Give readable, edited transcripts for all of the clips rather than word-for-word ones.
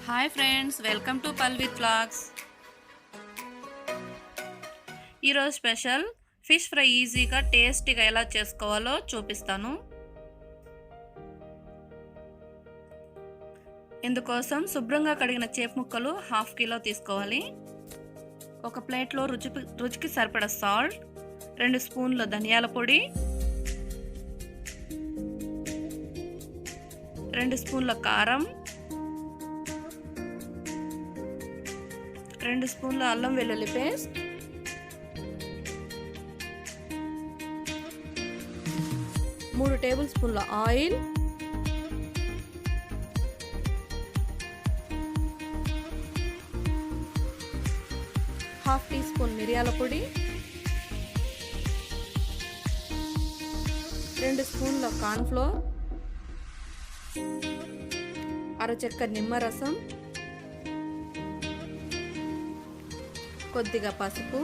Hi friends, welcome to Palvith vlogs. ఈరోజు special fish fry ఈజీగా టేస్టీగా ఎలా చేసుకోవాలో చూపిస్తాను. ఇందుకోసం శుభ్రంగా కడిగిన చేప ముక్కలు 1/2 కిలో తీసుకోవాలి. ఒక ప్లేట్లో రుచికి సరిపడా సాల్ట్, 2 స్పూన్ల ధనియాల పొడి, 2 స్పూన్ల కారం, 2 స్పూన్ల అల్లం వెల్లుల్లి పేస్ట్, 3 టేబుల్ స్పూన్ల ఆయిల్, 1/2 టీ స్పూన్ మిరియాల పొడి, 2 స్పూన్ల కార్న్ఫ్లోర్, అరచెక్క నిమ్మరసం, కొద్దిగా పసుపు.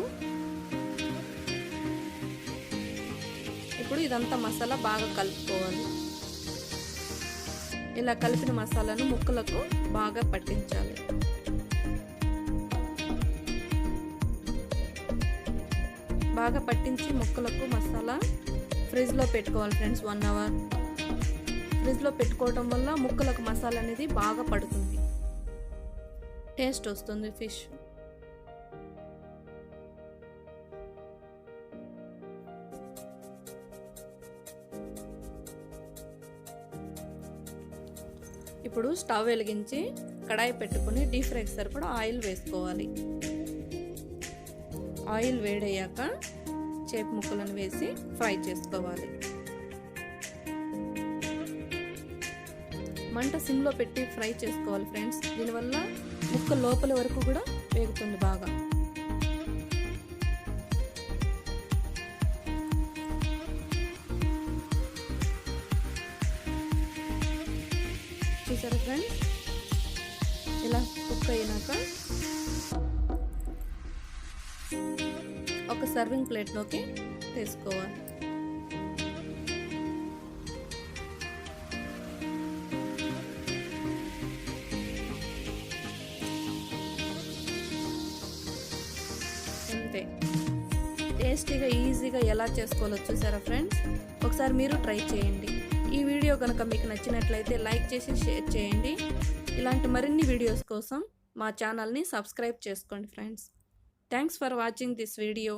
ఇప్పుడు ఇదంతా మసాలా బాగా కలుపుకోవాలి. ఇలా కలిపిన మసాలాను ముక్కలకు బాగా పట్టించాలి. బాగా పట్టించి ముక్కలకు మసాలా ఫ్రిడ్జ్లో పెట్టుకోవాలి ఫ్రెండ్స్. 1 అవర్ ఫ్రిడ్జ్లో పెట్టుకోవడం వల్ల ముక్కలకు మసాలా అనేది బాగా పడుతుంది, టేస్ట్ వస్తుంది ఫిష్. ఇప్పుడు స్టవ్ వెలిగించి కడాయి పెట్టుకుని డీప్ ఫ్రైకి సరిపడా ఆయిల్ వేసుకోవాలి. ఆయిల్ వేడయ్యాక చేప ముక్కలను వేసి ఫ్రై చేసుకోవాలి. మంట సిమ్లో పెట్టి ఫ్రై చేసుకోవాలి ఫ్రెండ్స్. దీనివల్ల ముక్క లోపల వరకు కూడా వేగుతుంది బాగా. చూసారా ఫ్రెండ్స్, ఇలా కుక్ అయినాక ఒక సర్వింగ్ ప్లేట్లోకి తీసుకోవాలి. అంతే, టేస్టీగా ఈజీగా ఎలా చేసుకోవాలో చూసారా ఫ్రెండ్స్. ఒకసారి మీరు ట్రై చేయండి. ఈ వీడియో కనుక మీకు నచ్చినట్లయితే లైక్ చేసి షేర్ చేయండి. ఇలాంటి మరిన్ని వీడియోస్ కోసం మా ఛానల్ని సబ్స్క్రైబ్ చేసుకోండి friends. Thanks for watching this video.